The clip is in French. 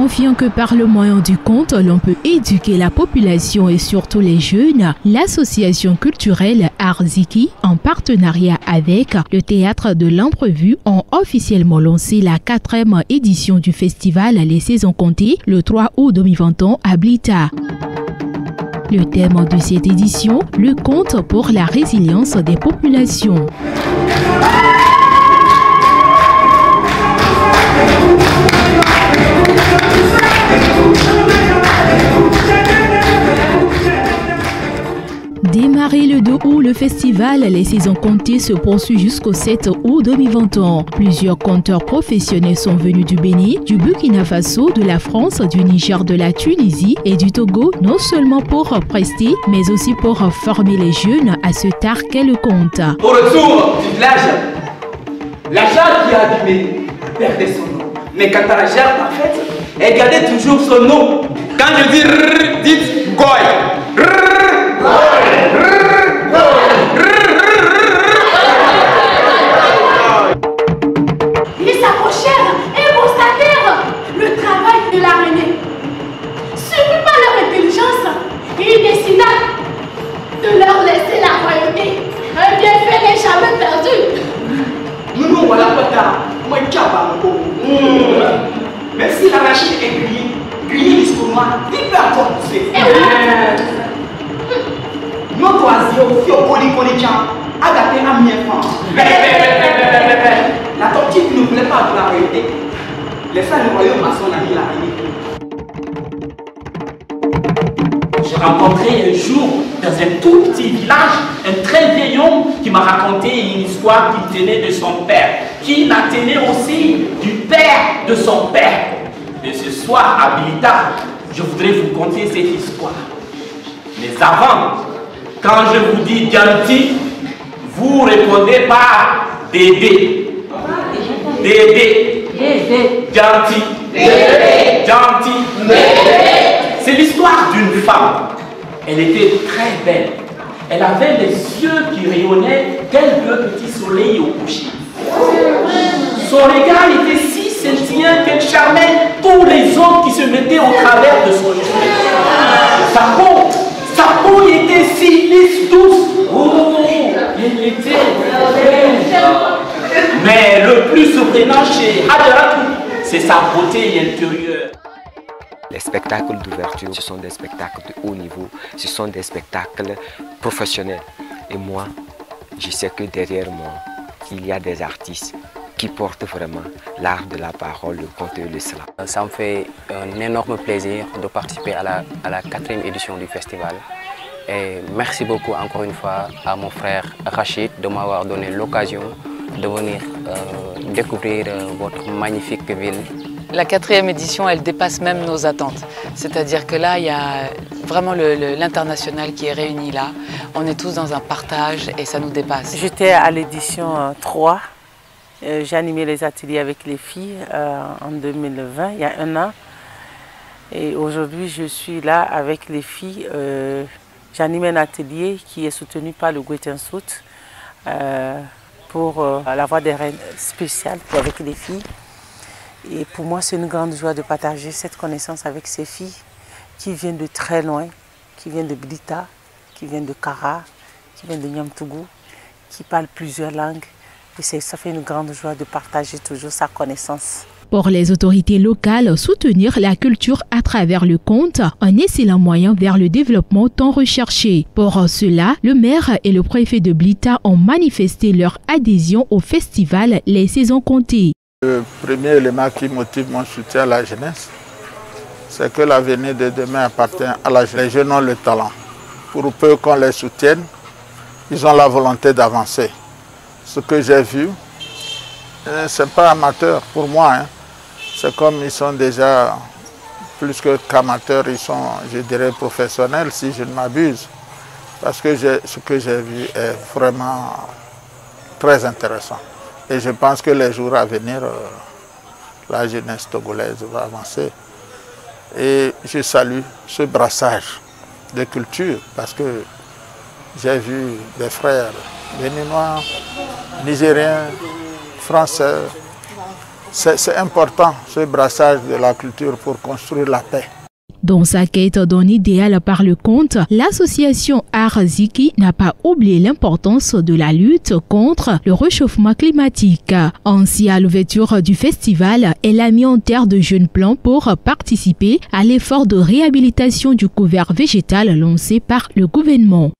Confiant que par le moyen du conte, l'on peut éduquer la population et surtout les jeunes, l'association culturelle Arziki, en partenariat avec le Théâtre de l'Imprévu, ont officiellement lancé la 4e édition du festival Les Saisons Comptées le 3 août 2021 à Blita. Le thème de cette édition, le conte pour la résilience des populations. Démarré le 2 août, le festival Les Saisons Comptées se poursuit jusqu'au 7 août 2021. Plusieurs conteurs professionnels sont venus du Bénin, du Burkina Faso, de la France, du Niger, de la Tunisie et du Togo, non seulement pour prester, mais aussi pour former les jeunes à ce art qu'est le conte. Au retour du village, la jarre qui a abîmé perdait son nom. Mais quand la jarre parfaite, elle gardait toujours son nom. Quand je dis rrr, dites goy. Les approchèrent et constatèrent le travail de l'araignée. Suivi par leur intelligence, il décida de leur laisser la royauté. Un bienfait n'est jamais perdu. Nous, voilà pas tard. Moi, même si l'arachide est grillé jusqu'au noir, il peut encore pousser. Notre oiseau, fio polycolican, a gâté un mien. La tortue qui ne voulait pas de la royauté, laissa le royaume à son ami l'araignée. J'ai rencontré un jour, dans un tout petit village, un très vieil homme qui m'a raconté une histoire qu'il tenait de son père, qui la tenait aussi du père de son père. Et ce soir, à Blita, je voudrais vous conter cette histoire. Mais avant, quand je vous dis Djanti, vous répondez par Dédé. Dédé. Djanti. Djanti. C'est l'histoire d'une femme. Elle était très belle. Elle avait les yeux qui rayonnaient tel le petit soleil au coucher. Son regard était si scintillant qu'elle charmait tous les hommes qui se mettaient au travers de son cheveu. Sa peau était si lisse, douce. Oh, elle était belle. Mais le plus surprenant chez Hadjaratou, c'est sa beauté intérieure. Les spectacles d'ouverture, ce sont des spectacles de haut niveau, ce sont des spectacles professionnels. Et moi, je sais que derrière moi, il y a des artistes qui portent vraiment l'art de la parole, le conte et le slam. Ça me fait un énorme plaisir de participer à la 4e édition du festival. Et merci beaucoup encore une fois à mon frère Rachid de m'avoir donné l'occasion de venir découvrir votre magnifique ville. La 4e édition, elle dépasse même nos attentes. C'est-à-dire que là, il y a vraiment l'international qui est réuni là. On est tous dans un partage et ça nous dépasse. J'étais à l'édition 3. J'ai animé les ateliers avec les filles en 2020, il y a un an. Et aujourd'hui, je suis là avec les filles. J'anime un atelier qui est soutenu par le Goethe-Institut pour la voix des reines spéciale avec les filles. Et pour moi, c'est une grande joie de partager cette connaissance avec ces filles qui viennent de très loin, qui viennent de Blita, qui viennent de Kara, qui viennent de Niamtougou, qui parlent plusieurs langues. Et ça fait une grande joie de partager toujours sa connaissance. Pour les autorités locales, soutenir la culture à travers le conte, un excellent moyen vers le développement tant recherché. Pour cela, le maire et le préfet de Blita ont manifesté leur adhésion au festival Les Saisons Comptées. Le premier élément qui motive mon soutien à la jeunesse, c'est que l'avenir de demain appartient à la jeunesse. Les jeunes ont le talent. Pour peu qu'on les soutienne, ils ont la volonté d'avancer. Ce que j'ai vu, ce n'est pas amateur pour moi. C'est comme ils sont déjà plus qu'amateurs, ils sont, je dirais, professionnels si je ne m'abuse. Parce que ce que j'ai vu est vraiment très intéressant. Et je pense que les jours à venir, la jeunesse togolaise va avancer. Et je salue ce brassage de culture parce que j'ai vu des frères béninois, nigériens, français, C'est important, ce brassage de la culture pour construire la paix. Dans sa quête d'un idéal par le conte, l'association Arziki n'a pas oublié l'importance de la lutte contre le réchauffement climatique. Ainsi, à l'ouverture du festival, elle a mis en terre de jeunes plans pour participer à l'effort de réhabilitation du couvert végétal lancé par le gouvernement.